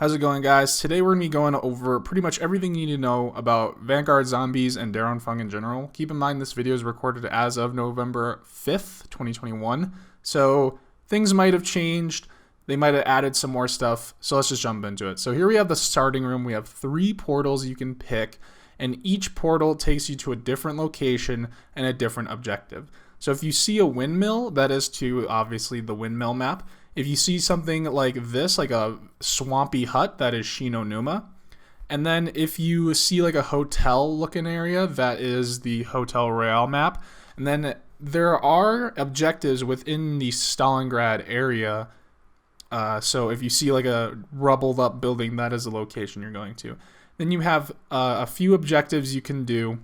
How's it going, guys? Today we're going to be going over pretty much everything you need to know about Vanguard zombies and Anfang in general. Keep in mind this video is recorded as of November 5th, 2021, so things might have changed. They might have added some more stuff, so let's just jump into it. So here we have the starting room. We have 3 portals you can pick, and each portal takes you to a different location and a different objective. So if you see a windmill, that is to obviously the windmill map. If you see something like this, like a swampy hut, that is Shinonuma. And then if you see like a hotel looking area, that is the Hotel Royale map. And then there are objectives within the Stalingrad area. So if you see like a rubbled up building, that is the location you're going to. Then you have a few objectives you can do.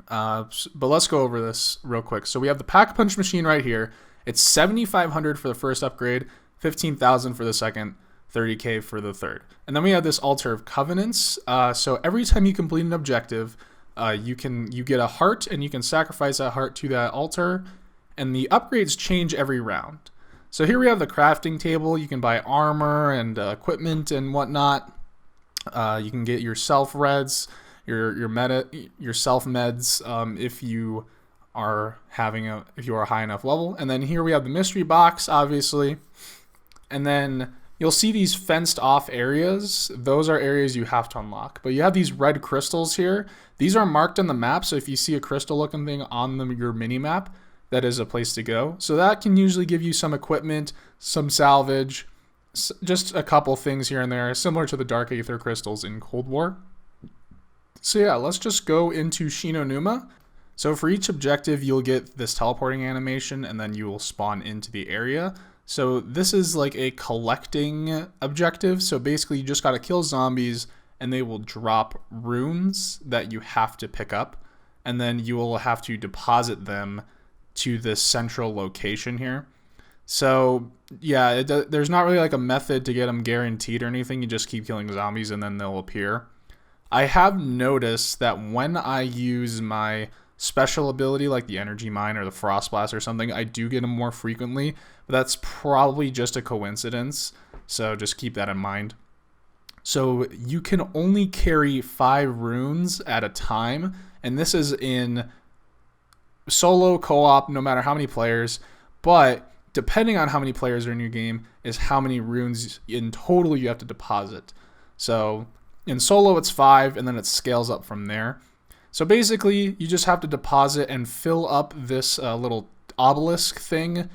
But let's go over this real quick. So we have the Pack Punch machine right here. It's 7,500 for the first upgrade, 15,000 for the second, 30k for the third. And then we have this Altar of Covenants. So every time you complete an objective, you get a heart, and you can sacrifice that heart to that altar. And the upgrades change every round. So here we have the crafting table. You can buy armor and equipment and whatnot. You can get your self reds, your self meds if you are if you are a high enough level. And then here we have the mystery box, obviously. And then you'll see these fenced off areas. Those are areas you have to unlock. But you have these red crystals here. These are marked on the map, so if you see a crystal looking thing on your mini map, that is a place to go. So that can usually give you some equipment, some salvage, just a couple things here and there, similar to the Dark Aether crystals in Cold War. So yeah, let's just go into Shinonuma. So for each objective, you'll get this teleporting animation, and then you will spawn into the area. So this is like a collecting objective. So basically, you just got to kill zombies, and they will drop runes that you have to pick up. And then you will have to deposit them to this central location here. So yeah, there's not really like a method to get them guaranteed or anything. You just keep killing zombies, and then they'll appear. I have noticed that when I use my special ability like the energy mine or the frost blast or something, I do get them more frequently, but that's probably just a coincidence, so just keep that in mind. So you can only carry 5 runes at a time, and this is in solo, co-op, no matter how many players, but depending on how many players are in your game is how many runes in total you have to deposit. So in solo it's 5, and then it scales up from there. So basically, you just have to deposit and fill up this little obelisk thing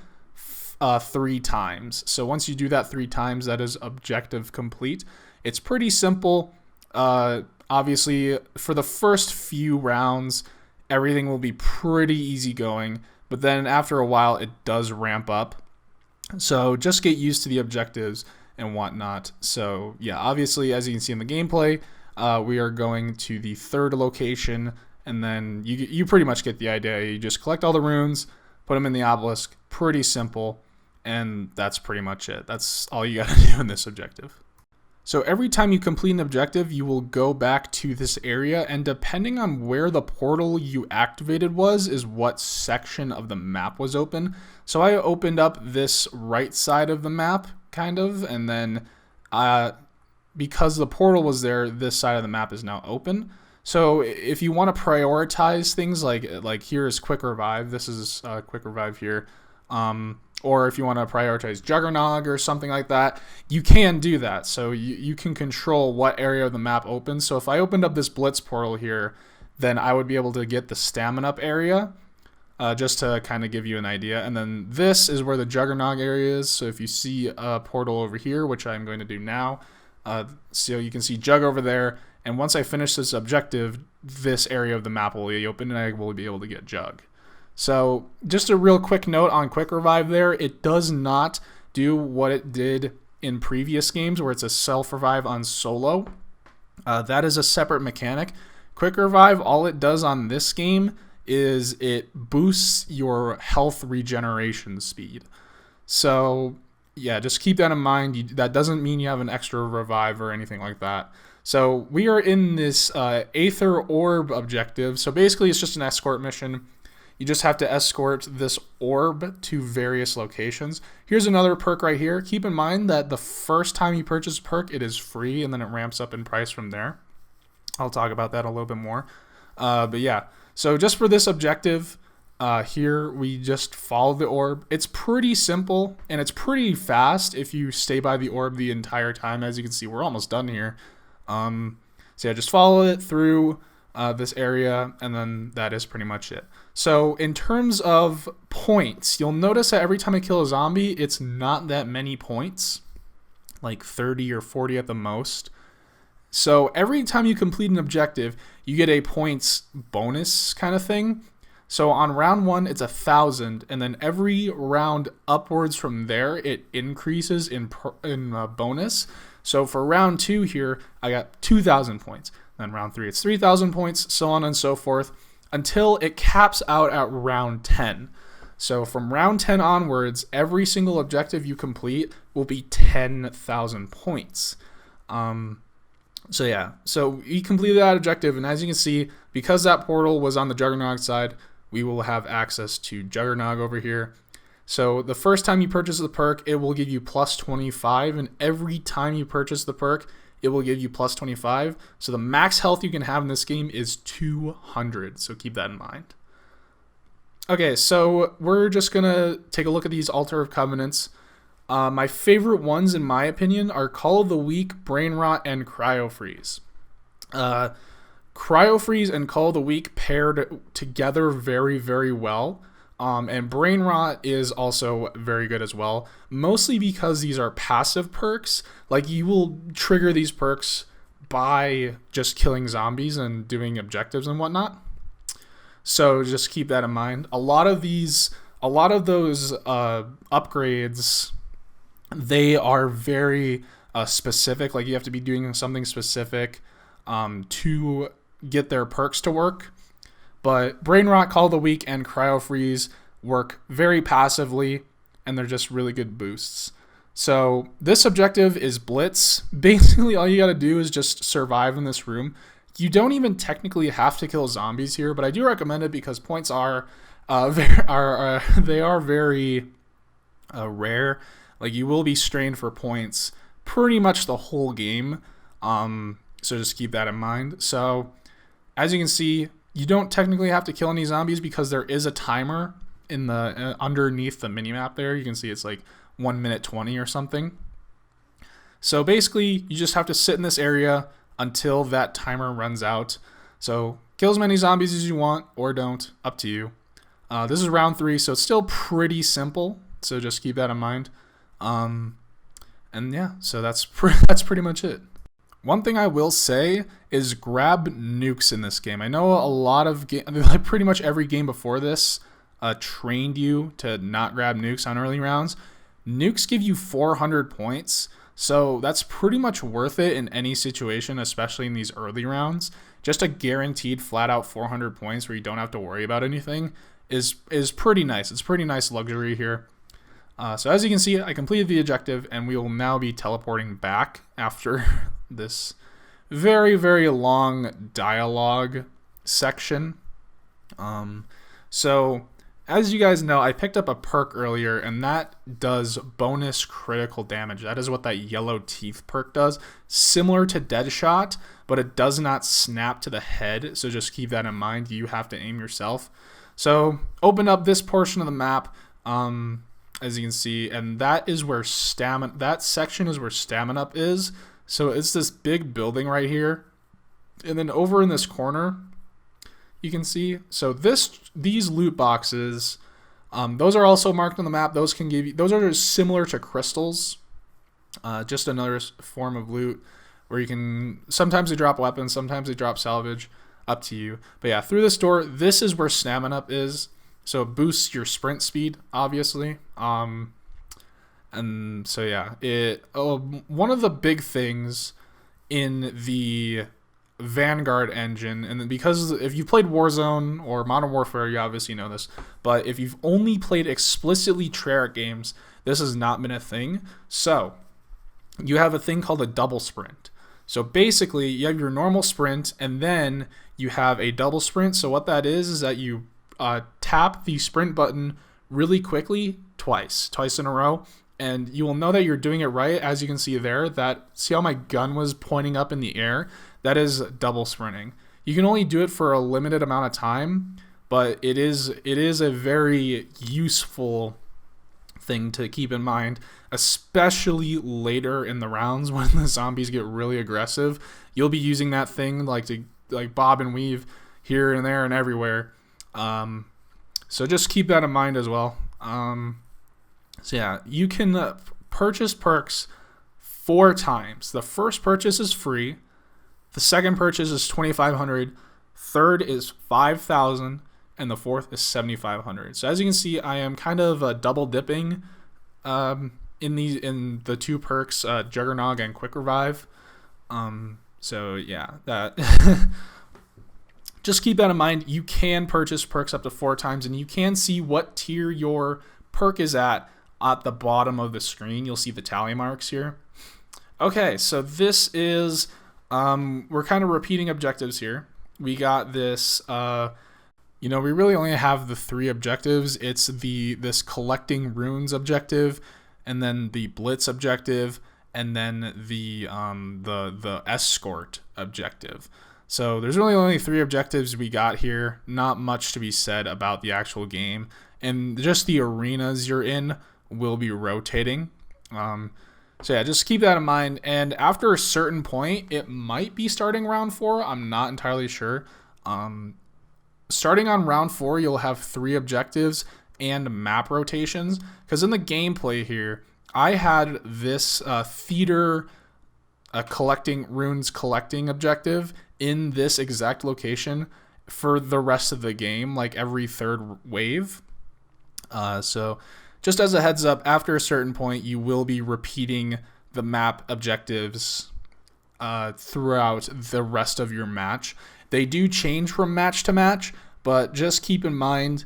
3 times. So once you do that 3 times, that is objective complete. It's pretty simple. Obviously, for the first few rounds, everything will be pretty easy going. But then after a while, it does ramp up. So just get used to the objectives and whatnot. So yeah, obviously, as you can see in the gameplay, we are going to the 3rd location, and then you pretty much get the idea. You just collect all the runes, put them in the obelisk. Pretty simple, and that's pretty much it. That's all you got to do in this objective. So every time you complete an objective, you will go back to this area, and depending on where the portal you activated is what section of the map was open. So I opened up this right side of the map, kind of, and then because the portal was there, this side of the map is now open. So if you want to prioritize things like here is quick revive, this is quick revive here, or if you want to prioritize Juggernog or something like that, you can do that. So you can control what area of the map opens. So if I opened up this Blitz portal here, then I would be able to get the Stamina up area, just to kind of give you an idea. And then this is where the Juggernog area is. So if you see a portal over here, which I'm going to do now, so you can see Jug over there, and once I finish this objective, this area of the map will be open, and I will be able to get Jug. So just a real quick note on Quick Revive there, it does not do what it did in previous games where it's a self-revive on solo. That is a separate mechanic. Quick Revive, all it does on this game is it boosts your health regeneration speed. So yeah, just keep that in mind. That doesn't mean you have an extra revive or anything like that. So we are in this Aether Orb objective. So basically, it's just an escort mission. You just have to escort this orb to various locations. Here's another perk right here. Keep in mind that the first time you purchase a perk, it is free, and then it ramps up in price from there. I'll talk about that a little bit more. But yeah, so just for this objective, here we just follow the orb. It's pretty simple, and it's pretty fast if you stay by the orb the entire time. As you can see, we're almost done here. So yeah, just follow it through this area, and then that is pretty much it. So in terms of points, you'll notice that every time I kill a zombie, it's not that many points, like 30 or 40 at the most. So every time you complete an objective, you get a points bonus kind of thing. So on round 1, it's 1,000, and then every round upwards from there, it increases in bonus. So for round 2 here, I got 2,000 points. Then round 3, it's 3,000 points, so on and so forth, until it caps out at round 10. So from round 10 onwards, every single objective you complete will be 10,000 points. So yeah, so we completed that objective, and as you can see, because that portal was on the Juggernog side, we will have access to Juggernog over here. So the first time you purchase the perk, it will give you plus 25, and every time you purchase the perk, it will give you plus 25. So the max health you can have in this game is 200, so keep that in mind. Okay, so we're just gonna take a look at these Altar of Covenants. My favorite ones, in my opinion, are Call of the Weak, Brain Rot, and Cryo Freeze. Cryo Freeze and Call of the Weak paired together very, very well. And Brain Rot is also very good as well, mostly because these are passive perks. Like, you will trigger these perks by just killing zombies and doing objectives and whatnot. So just keep that in mind. A lot of those upgrades, they are very specific. Like, you have to be doing something specific to get their perks to work. But Brain Rot, Call of the Weak, and Cryo Freeze work very passively, and they're just really good boosts. So this objective is Blitz. Basically, all you gotta do is just survive in this room. You don't even technically have to kill zombies here, but I do recommend it because points are very rare. Like, you will be strained for points pretty much the whole game. So just keep that in mind. So as you can see, you don't technically have to kill any zombies because there is a timer in the underneath the minimap there. You can see it's like 1 minute 20 or something. So basically, you just have to sit in this area until that timer runs out. So kill as many zombies as you want, or don't, up to you. This is round 3, so it's still pretty simple. So just keep that in mind. And yeah, so that's pretty much it. One thing I will say is grab nukes in this game. I know a lot of like pretty much every game before this trained you to not grab nukes on early rounds. Nukes give you 400 points, so that's pretty much worth it in any situation, especially in these early rounds. Just a guaranteed flat out 400 points where you don't have to worry about anything is pretty nice. It's pretty nice luxury here. So as you can see, I completed the objective, and we will now be teleporting back after this very, very long dialogue section. So as you guys know, I picked up a perk earlier, and that does bonus critical damage. That is what that yellow teeth perk does. Similar to Deadshot, but it does not snap to the head, so just keep that in mind. You have to aim yourself. So open up this portion of the map, as you can see, and that is where that section is where Stamina Up is. So it's this big building right here, and then over in this corner, you can see. So these loot boxes, those are also marked on the map. Those can give you. Those are similar to crystals, just another form of loot where you can. Sometimes they drop weapons, sometimes they drop salvage. Up to you. But yeah, through this door, this is where Stamina Up is. So it boosts your sprint speed, obviously. And so yeah, one of the big things in the Vanguard engine, and because if you've played Warzone or Modern Warfare, you obviously know this, but if you've only played explicitly Treyarch games, this has not been a thing. So you have a thing called a double sprint. So basically, you have your normal sprint, and then you have a double sprint. So what that is that you tap the sprint button really quickly twice in a row, and you will know that you're doing it right. As you can see there, see how my gun was pointing up in the air? That is double sprinting. You can only do it for a limited amount of time, but it is a very useful thing to keep in mind, especially later in the rounds when the zombies get really aggressive. You'll be using that thing to bob and weave here and there and everywhere. So just keep that in mind as well. So yeah, you can purchase perks 4 times. The first purchase is free. The second purchase is 2,500. Third is 5,000. And the fourth is 7,500. So as you can see, I am kind of double dipping in the 2 perks, Juggernog and Quick Revive. So yeah, that just keep that in mind. You can purchase perks up to 4 times, and you can see what tier your perk is at the bottom of the screen. You'll see the tally marks here. Okay, so this is we're kind of repeating objectives here. We got this. We really only have the 3 objectives. It's this collecting runes objective, and then the blitz objective, and then the escort objective. So there's really only 3 objectives we got here. Not much to be said about the actual game, and just the arenas you're in will be rotating. So yeah, just keep that in mind. And after a certain point, it might be starting round 4. I'm not entirely sure. Starting on round 4, you'll have 3 objectives and map rotations. Because in the gameplay here, I had this theater collecting objective in this exact location for the rest of the game, like every 3rd wave. So just as a heads up, after a certain point, you will be repeating the map objectives throughout the rest of your match. They do change from match to match, but just keep in mind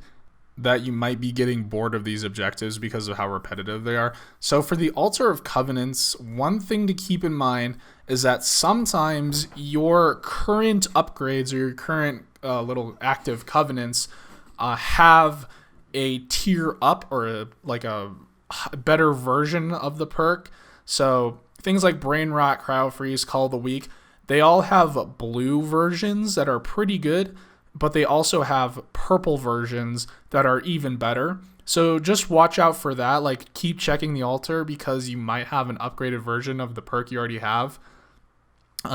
that you might be getting bored of these objectives because of how repetitive they are. So for the Altar of Covenants, one thing to keep in mind is that sometimes your current upgrades or your current little active covenants have a tier up or a better version of the perk. So things like Brain Rot, Cryo Freeze, Call of the Week, they all have blue versions that are pretty good, but they also have purple versions that are even better. So just watch out for that. Keep checking the altar because you might have an upgraded version of the perk you already have.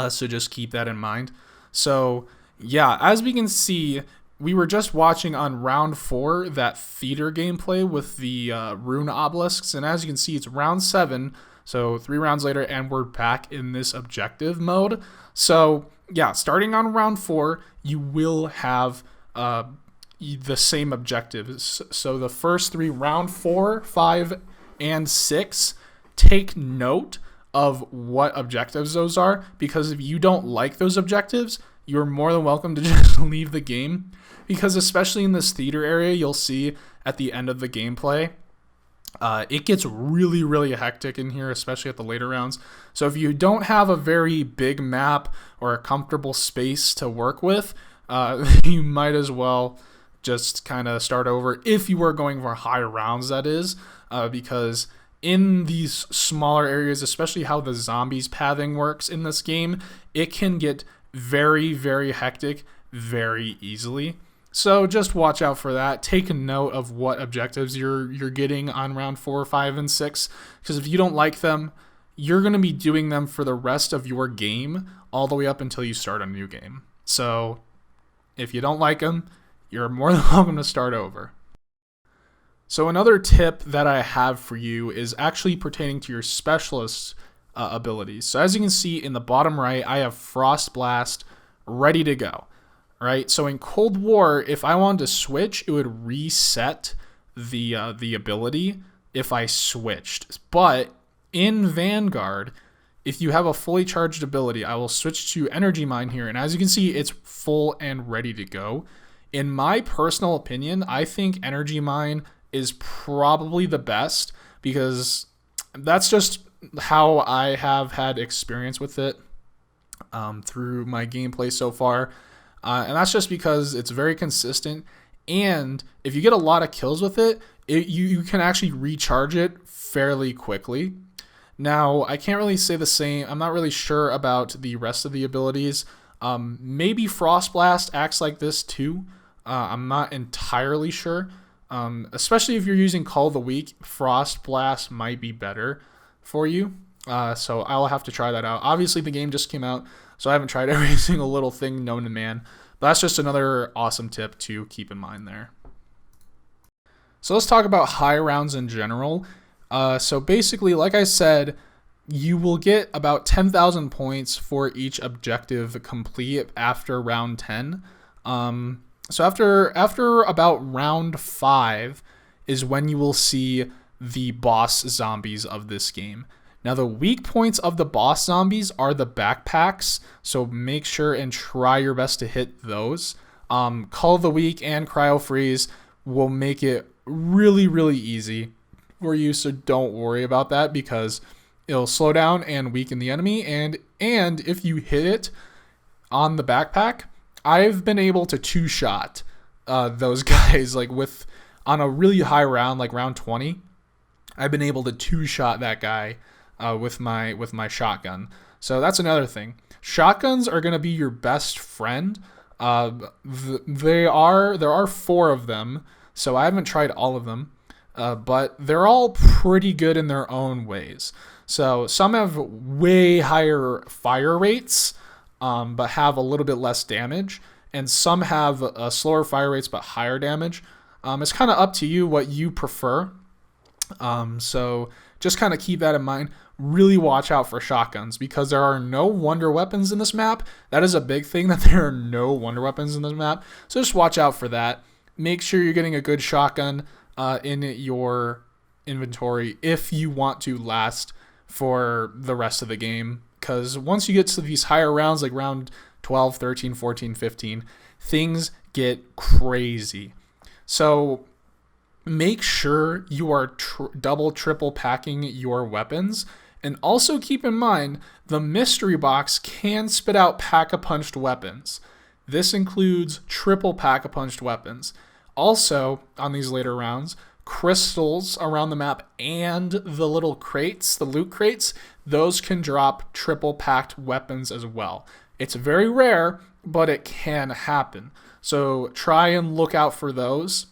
So just keep that in mind. So yeah, as we can see, we were just watching on round 4 that theater gameplay with the rune obelisks. And as you can see, it's round 7. So 3 rounds later, and we're back in this objective mode. So yeah, starting on round 4, you will have the same objectives. So the first 3, round 4, 5, and 6, take note of what objectives those are, because if you don't like those objectives, you're more than welcome to just leave the game, because especially in this theater area, you'll see at the end of the gameplay, it gets really, really hectic in here, especially at the later rounds. So if you don't have a very big map or a comfortable space to work with, you might as well just kind of start over if you are going for higher rounds, that is, because in these smaller areas, especially how the zombies pathing works in this game, it can get very, very hectic very easily. So just watch out for that. Take a note of what objectives you're getting on round 4, 5, and 6, because if you don't like them, you're going to be doing them for the rest of your game all the way up until you start a new game. So if you don't like them, you're more than welcome to start over. So another tip that I have for you is actually pertaining to your specialist abilities. So as you can see in the bottom right, I have Frost Blast ready to go. Right, so in Cold War, if I wanted to switch, it would reset the ability if I switched. But in Vanguard, if you have a fully charged ability, I will switch to Energy Mine here, and as you can see, it's full and ready to go. In my personal opinion, I think Energy Mine is probably the best, because that's just how I have had experience with it through my gameplay so far. And that's just because it's very consistent, And if you get a lot of kills with it, you can actually recharge it fairly quickly. Now, I can't really say the same. I'm not really sure about the rest of the abilities. Maybe Frost Blast acts like this too. I'm not entirely sure. Especially if you're using Call of the Week, Frost Blast might be better for you. So I'll have to try that out. Obviously, the game just came out, so I haven't tried every single little thing known to man. But that's just another awesome tip to keep in mind there. So let's talk about high rounds in general. So basically, like I said, you will get about 10,000 points for each objective complete after round 10. So after about round 5 is when you will see the boss zombies of this game. Now, the weak points of the boss zombies are the backpacks, so make sure and try your best to hit those. Call of the Week and Cryo Freeze will make it really, really easy for you, so don't worry about that because it'll slow down and weaken the enemy. And if you hit it on the backpack, I've been able to two-shot those guys on a really high round, like round 20. I've been able to two-shot that guy with my shotgun. So that's another thing. Shotguns are going to be your best friend. There are 4 of them, so I haven't tried all of them, but they're all pretty good in their own ways. So some have way higher fire rates, but have a little bit less damage, and some have slower fire rates but higher damage. It's kind of up to you what you prefer. So just kind of keep that in mind. Really watch out for shotguns because there are no wonder weapons in this map. That is a big thing, that there are no wonder weapons in this map. So just watch out for that. Make sure you're getting a good shotgun in your inventory if you want to last for the rest of the game. Because once you get to these higher rounds, like round 12, 13, 14, 15, things get crazy. So make sure you are double, triple packing your weapons. And also keep in mind, the mystery box can spit out pack-a-punched weapons. This includes triple pack-a-punched weapons. Also, on these later rounds, crystals around the map and the little crates, the loot crates, those can drop triple packed weapons as well. It's very rare, but it can happen. So try and look out for those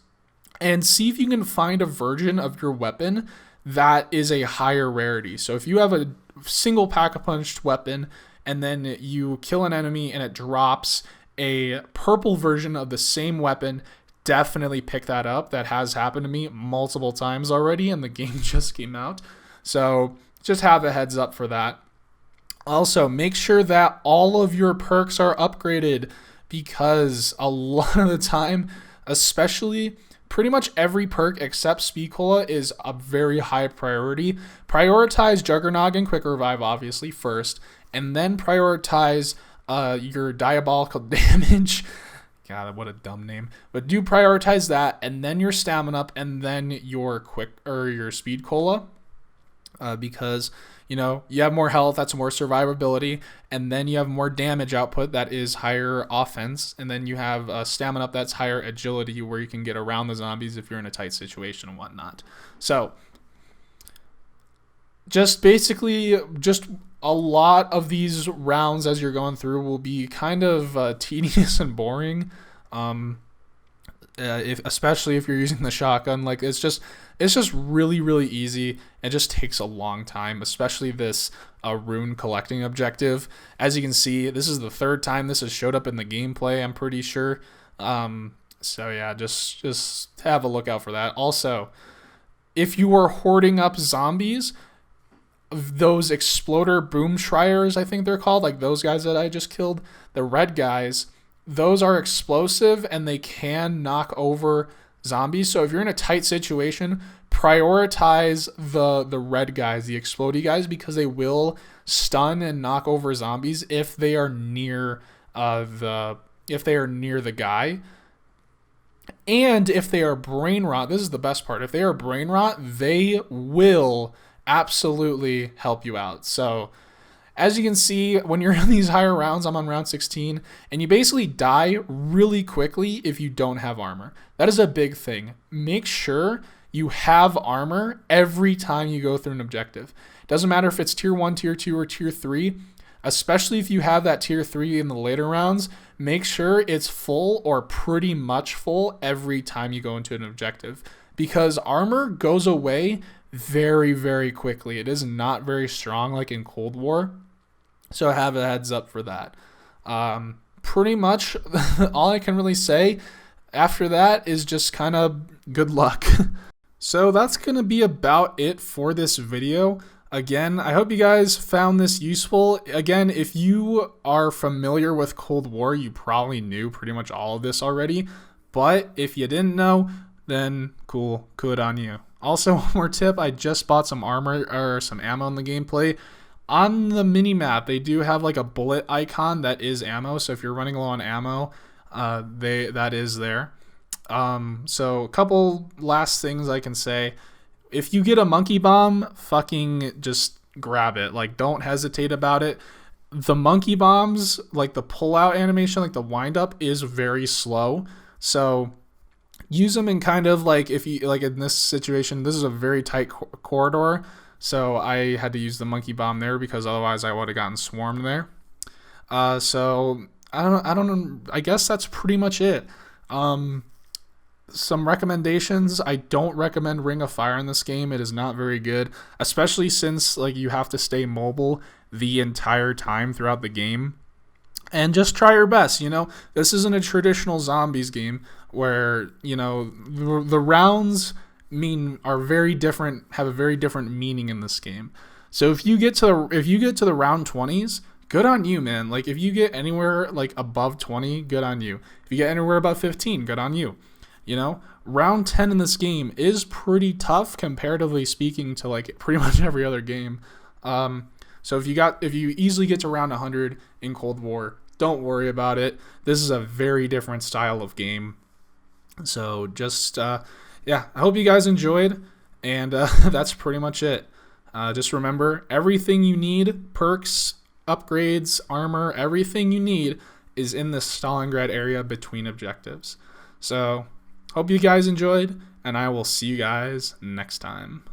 and see if you can find a version of your weapon that is a higher rarity. So if you have a single pack-a-punched weapon and then you kill an enemy and it drops a purple version of the same weapon, definitely pick that up. That has happened to me multiple times already, and the game just came out. So just have a heads up for that. Also, make sure that all of your perks are upgraded because a lot of the time, especially pretty much every perk except Speed Cola is a very high priority. Prioritize Juggernog and Quick Revive, obviously, first, and then prioritize your Diabolical Damage. God, what a dumb name. But do prioritize that, and then your Stamina Up, and then your your Speed Cola, because you have more health, that's more survivability, and then you have more damage output, that is higher offense, and then you have Stamina Up, that's higher agility, where you can get around the zombies if you're in a tight situation and whatnot. So just basically, just a lot of these rounds as you're going through will be kind of tedious and boring, especially if you're using the shotgun. Like it's just really, really easy. It just takes a long time, especially this rune collecting objective. As you can see, this is the 3rd time this has showed up in the gameplay, I'm pretty sure. So yeah, just have a look out for that. Also, if you are hoarding up zombies, those exploder boom shriers, I think they're called, like those guys that I just killed, the red guys, those are explosive and they can knock over zombies. So if you're in a tight situation, prioritize the red guys, the explodey guys, because they will stun and knock over zombies if they are near the guy. And if they are brain rot, this is the best part. If they are brain rot, they will absolutely help you out. So as you can see, when you're in these higher rounds, I'm on round 16, and you basically die really quickly if you don't have armor. That is a big thing. Make sure you have armor every time you go through an objective. Doesn't matter if it's tier 1, tier 2, or tier 3, especially if you have that tier 3 in the later rounds, make sure it's full or pretty much full every time you go into an objective, because armor goes away very, very quickly. It is not very strong like in Cold War, so have a heads up for that. Pretty much all I can really say after that is just kind of good luck. So that's going to be about it for this video. Again, I hope you guys found this useful. Again, if you are familiar with Cold War, you probably knew pretty much all of this already. But if you didn't know, then cool, good on you. Also, one more tip, I just bought some armor or some ammo in the gameplay. On the mini-map, they do have like a bullet icon that is ammo. So if you're running low on ammo, that is there. So a couple last things I can say. If you get a monkey bomb, fucking just grab it. Like, don't hesitate about it. The monkey bombs, like the pull-out animation, like the wind-up, is very slow. So use them in kind of like, if you, like in this situation, this is a very tight corridor. So I had to use the monkey bomb there because otherwise I would have gotten swarmed there. So I don't know. I guess that's pretty much it. Some recommendations: I don't recommend Ring of Fire in this game. It is not very good, especially since like you have to stay mobile the entire time throughout the game. And just try your best, you know. This isn't a traditional zombies game where, you know, the rounds are very different, have a very different meaning in this game. So if you get to the round 20s, good on you, man. Like if you get anywhere like above 20, good on you. If you get anywhere above 15, good on you. You know, round 10 in this game is pretty tough comparatively speaking to like pretty much every other game. So if you easily get to round 100 in Cold War, don't worry about it. This is a very different style of game. So just yeah, I hope you guys enjoyed, and that's pretty much it. Just remember, everything you need, perks, upgrades, armor, everything you need is in the Stalingrad area between objectives. So hope you guys enjoyed, and I will see you guys next time.